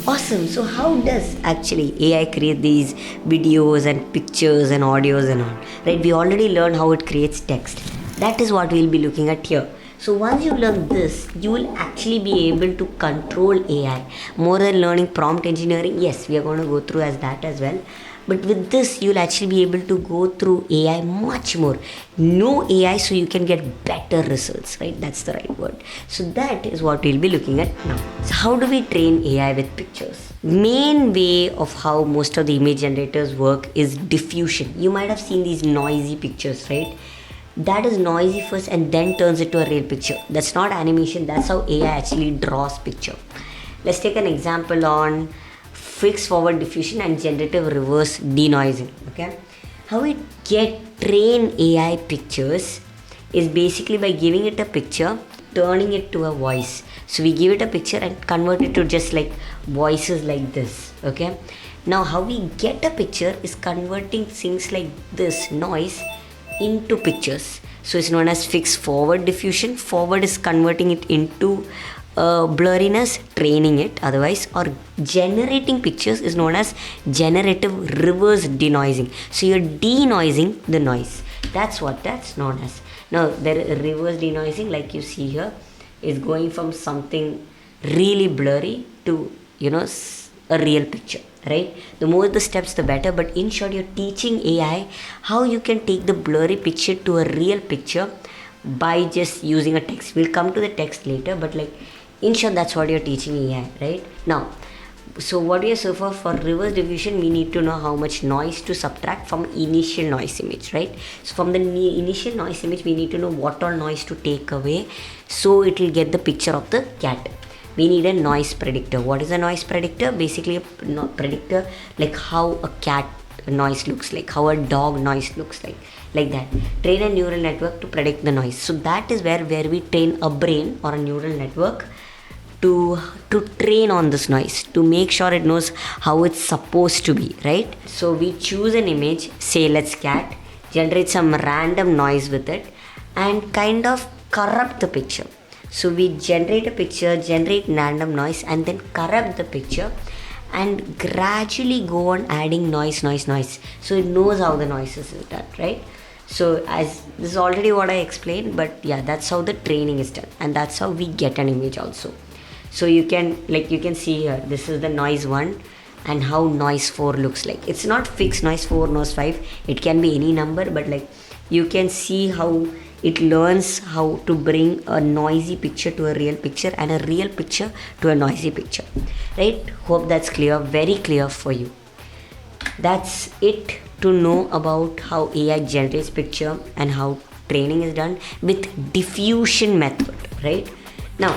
Awesome. So how does actually AI create these videos and pictures and audios and all? Right? We already learned how it creates text. That is what we'll be looking at here. So once you learn this, you will actually be able to control AI. More than learning prompt engineering, yes, we are going to go through as that as well. But with this, you'll actually be able to go through AI much more. Know AI so you can get better results, right? That's the right word. So that is what we'll be looking at now. So how do we train AI with pictures? Main way of how most of the image generators work is diffusion. You might have seen these noisy pictures, right? That is noisy first and then turns it to a real picture. That's not animation, that's how AI actually draws picture. Let's take an example on fixed forward diffusion and generative reverse denoising. Okay, how we train AI pictures is basically by giving it a picture, turning it to a voice. So we give it a picture and convert it to just like voices like this. Okay, now how we get a picture is converting things like this noise into pictures. So it's known as fixed forward diffusion. Forward is converting it into blurriness, training it otherwise, or generating pictures is known as generative reverse denoising. So you're denoising the noise. That's what that's known as. Now the reverse denoising, like you see here, is going from something really blurry to a real picture, right? The more the steps the better, but in short you're teaching AI how you can take the blurry picture to a real picture by just using a text. We'll come to the text later, but like in short that's what you're teaching AI, right? Now, so what we are so for reverse diffusion, we need to know how much noise to subtract from initial noise image, right? So from the initial noise image we need to know what all noise to take away so it will get the picture of the cat. We need a noise predictor. What is a noise predictor? Basically a predictor like how a cat noise looks like, how a dog noise looks like that. Train a neural network to predict the noise. So that is where we train a brain or a neural network to train on this noise, to make sure it knows how it's supposed to be, right? So we choose an image, say let's cat, generate some random noise with it and kind of corrupt the picture. So we generate a picture, generate random noise and then corrupt the picture and gradually go on adding noise. So it knows how the noise is done, right? So as this is already what I explained, but yeah, that's how the training is done and that's how we get an image also. So you can see here, this is the noise 1 and how noise 4 looks like. It's not fixed noise 4, noise 5. It can be any number, but like you can see how it learns how to bring a noisy picture to a real picture and a real picture to a noisy picture, right? Hope that's clear, very clear for you. That's it to know about how AI generates picture and how training is done with diffusion method, right? Now,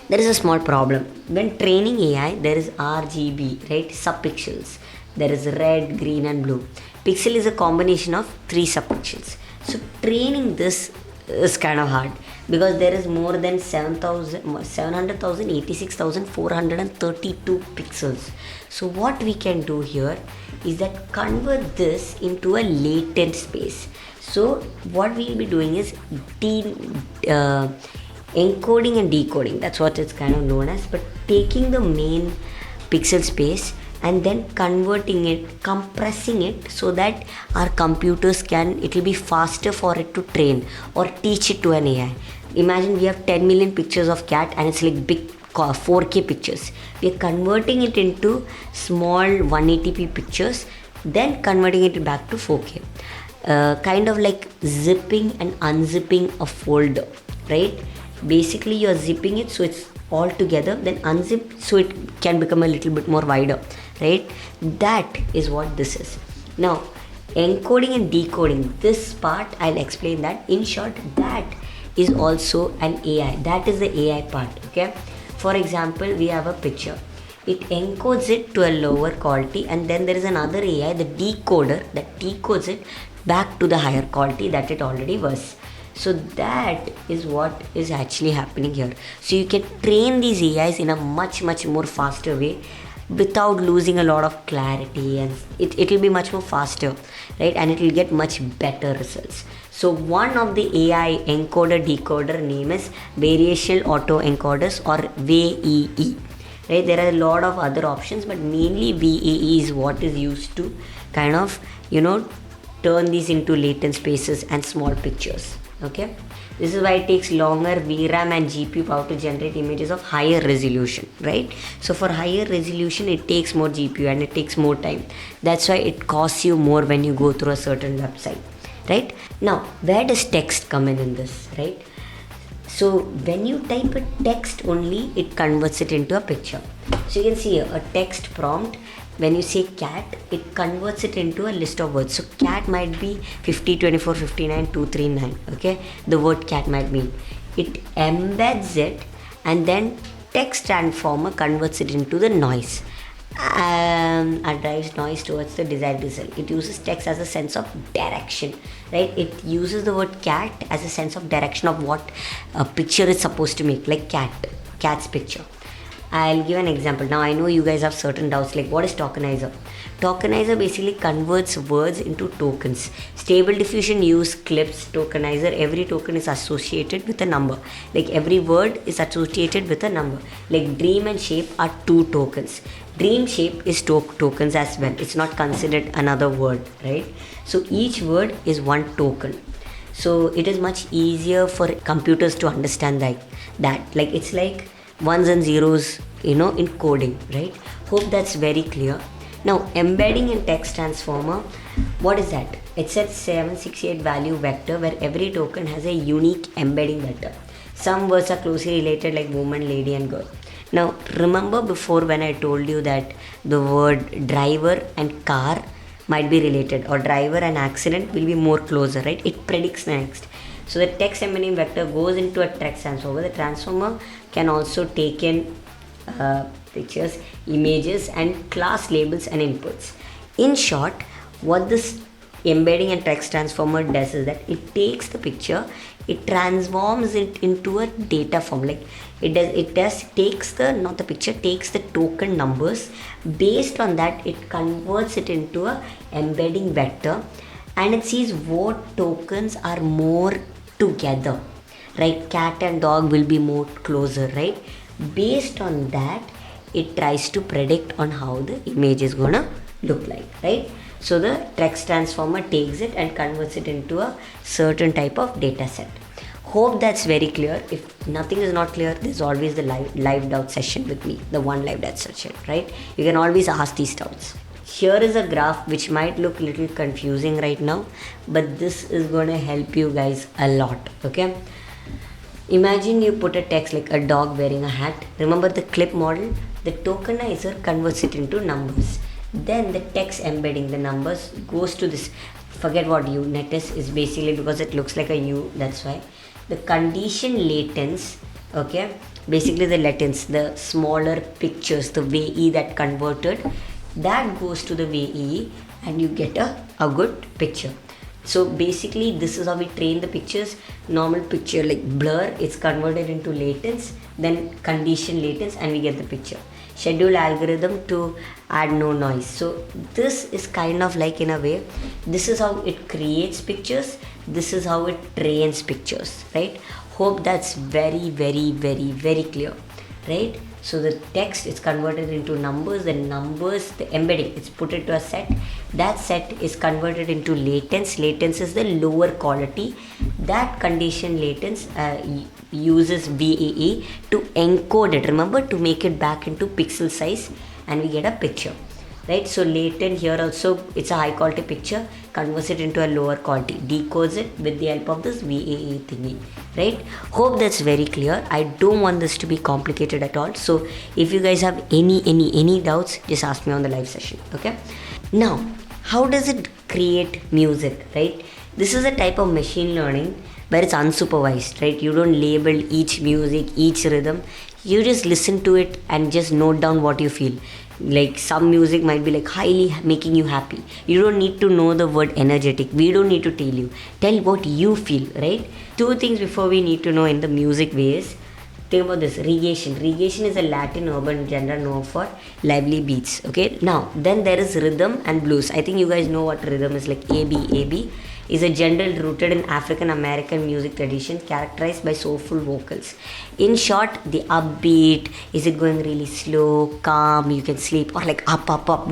there is a small problem. When training AI, there is RGB, right? Subpixels. There is red, green and blue. Pixel is a combination of 3 subpixels. So training this is kind of hard because there is more than 786,432 pixels. So what we can do here is that convert this into a latent space. So what we'll be doing is encoding and decoding. That's what it's kind of known as, but taking the main pixel space and then converting it, compressing it so that our computers it will be faster for it to train or teach it to an AI. Imagine we have 10 million pictures of cat and it's like big 4K pictures. We are converting it into small 180p pictures, then converting it back to 4K. Kind of like zipping and unzipping a folder, right? Basically you're zipping it so it's all together, then unzip so it can become a little bit more wider, right? That is what this is. Now encoding and decoding, this part I'll explain that. In short, that is also an AI. That is the AI part. Okay, for example, we have a picture, it encodes it to a lower quality and then there is another AI, the decoder, that decodes it back to the higher quality that it already was. So that is what is actually happening here. So you can train these AIs in a much more faster way without losing a lot of clarity, and it will be much more faster, right? And it will get much better results. So one of the AI encoder decoder name is variational auto encoders or VEE. right? There are a lot of other options, but mainly VAE is what is used to kind of, turn these into latent spaces and small pictures. Okay, this is why it takes longer VRAM and GPU power to generate images of higher resolution, right? So for higher resolution, it takes more GPU and it takes more time. That's why it costs you more when you go through a certain website, right? Now, where does text come in this, right? So when you type a text only, it converts it into a picture. So you can see here, a text prompt. When you say cat, it converts it into a list of words. So cat might be 50, 24, 59, 239. Okay, the word cat might mean. It embeds it, and then text transformer converts it into the noise. And drives noise towards the desired result. It uses text as a sense of direction, right? It uses the word cat as a sense of direction of what a picture is supposed to make, like cat's picture. I'll give an example. Now I know you guys have certain doubts, like what is tokenizer? Tokenizer basically converts words into tokens. Stable Diffusion use clips tokenizer. Every token is associated with a number. Like every word is associated with a number. Like dream and shape are two tokens. Dream shape is tokens as well. It's not considered another word, right? So each word is one token. So it is much easier for computers to understand that. Like it's like ones and zeros, in coding, right? Hope that's very clear. Now, embedding in text transformer, what is that? It's a 768 value vector where every token has a unique embedding vector. Some words are closely related, like woman, lady, and girl. Now, remember before when I told you that the word driver and car might be related, or driver and accident will be more closer, right? It predicts next. So the text embedding vector goes into a text transformer. The transformer can also take in pictures, images, and class labels and inputs. In short, what this embedding and text transformer does is that it takes the picture, it transforms it into a data form. Like takes the token numbers. Based on that, it converts it into a embedding vector, and it sees what tokens are more together, right? Cat and dog will be more closer, right? Based on that, it tries to predict on how the image is gonna look like, right? So the text transformer takes it and converts it into a certain type of data set. Hope that's very clear. If nothing is not clear, there's always the live doubt session with me, the one live doubt session, right? You can always ask these doubts. Here is a graph which might look a little confusing right now, but this is going to help you guys a lot, okay? Imagine you put a text like a dog wearing a hat. Remember the clip model? The tokenizer converts it into numbers. Then the text embedding the numbers goes to this, forget what UNet is basically because it looks like a U, that's why. The condition latents, okay, basically the latents, the smaller pictures, the VE that converted, that goes to the VE and you get a good picture. So basically this is how we train the pictures. Normal picture like blur, it's converted into latents, then condition latents, and we get the picture. Schedule algorithm to add no noise. So this is kind of like, in a way, this is how it creates pictures, this is how it trains pictures, right? Hope that's very, very, very, very clear, right? So the text is converted into numbers, the numbers, the embedding, it's put into a set. That set is converted into latents. Latents is the lower quality. That condition latents uses VAE to encode it, remember, to make it back into pixel size, and we get a picture, right? So latent here also, it's a high quality picture, converts it into a lower quality, decodes it with the help of this VAE thingy, right? Hope that's very clear. I don't want this to be complicated at all. So if you guys have any doubts, just ask me on the live session, okay? Now, how does it create music, right? This is a type of machine learning where it's unsupervised, right? You don't label each music, each rhythm. You just listen to it and just note down what you feel. Like some music might be like highly making you happy. You don't need to know the word energetic. We don't need to tell you. Tell what you feel, right? Two things before we need to know in the music ways. Think about this, reggaeton. Reggaeton is a Latin urban genre known for lively beats, okay? Now, then there is rhythm and blues. I think you guys know what rhythm is, like A, B, A, B. is a genre rooted in African American music tradition characterized by soulful vocals. In short, the upbeat, is it going really slow, calm, you can sleep, or like up,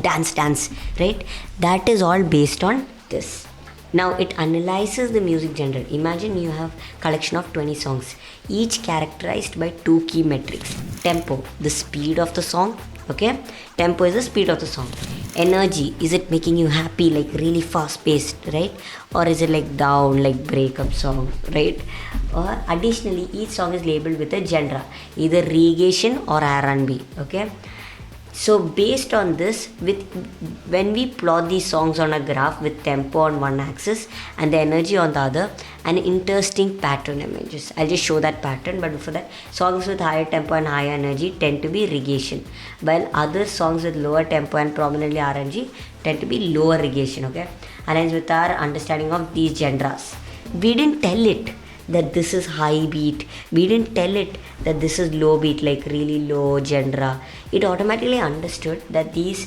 dance, right? That is all based on this. Now it analyzes the music genre. Imagine you have collection of 20 songs, each characterized by two key metrics. Tempo, the speed of the song. Okay, tempo is the speed of the song. Energy, is it making you happy, like really fast paced, right? Or is it like down, like breakup song, right? Or additionally, each song is labeled with a genre, either reggaeton or R&B. Okay, so based on this, with when we plot these songs on a graph with tempo on one axis and the energy on the other, an interesting pattern emerges. I'll just show that pattern, but before that, songs with higher tempo and higher energy tend to be reggaeton, while other songs with lower tempo and prominently RNG tend to be lower reggaeton. Okay, aligns with our understanding of these genres. We didn't tell it that this is high beat, we didn't tell it that this is low beat, like really low genre. It automatically understood that these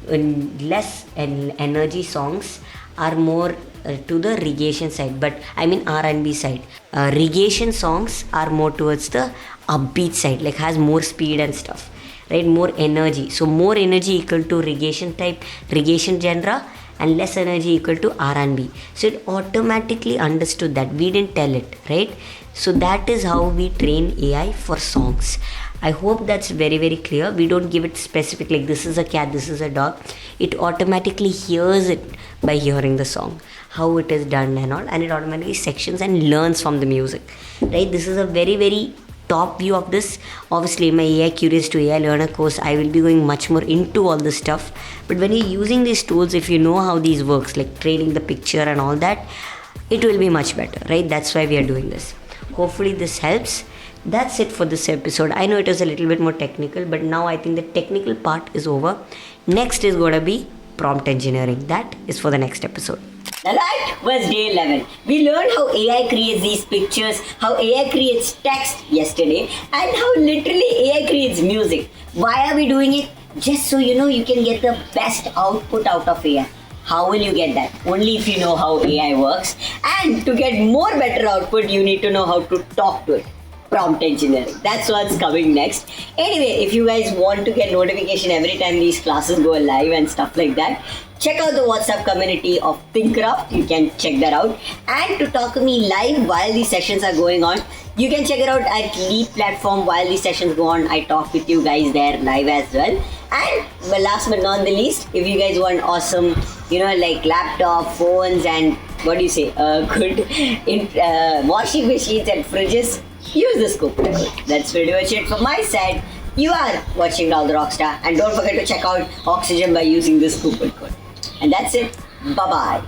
less energy songs are more to the reggaeton side, but I mean R&B side. Reggaeton songs are more towards the upbeat side, like has more speed and stuff, right? More energy. So more energy equal to reggaeton genre, and less energy equal to R&B. So it automatically understood that. We didn't tell it, right? So that is how we train AI for songs. I hope that's very, very clear. We don't give it specific, like this is a cat, this is a dog. It automatically hears it by hearing the song, how it is done and all, and it automatically sections and learns from the music, right? This is a very, very top view of this. Obviously in my AI Curious to AI Learner course, I will be going much more into all this stuff. But when you're using these tools, if you know how these works, like training the picture and all that, it will be much better, right? That's why we are doing this. Hopefully this helps. That's it for this episode. I know it was a little bit more technical, but now I think the technical part is over. Next is going to be prompt engineering. That is for the next episode. Now that was day 11. We learned how AI creates these pictures, how AI creates text yesterday, and how literally AI creates music. Why are we doing it? Just so you know you can get the best output out of AI. How will you get that? Only if you know how AI works. And to get more better output, you need to know how to talk to it. Prompt engineering. That's what's coming next. Anyway, if you guys want to get notification every time these classes go live and stuff like that, check out the WhatsApp community of ThinkCraft. You can check that out. And to talk to me live while these sessions are going on, you can check it out at Leap platform while these sessions go on. I talk with you guys there live as well. And well, last but not the least, if you guys want awesome, like laptop, phones, and what do you say, good washing machines and fridges, use this coupon code. That's pretty much it from my side. You are watching Raul the Rockstar, and don't forget to check out Oxygen by using this coupon code. And that's it. Bye-bye.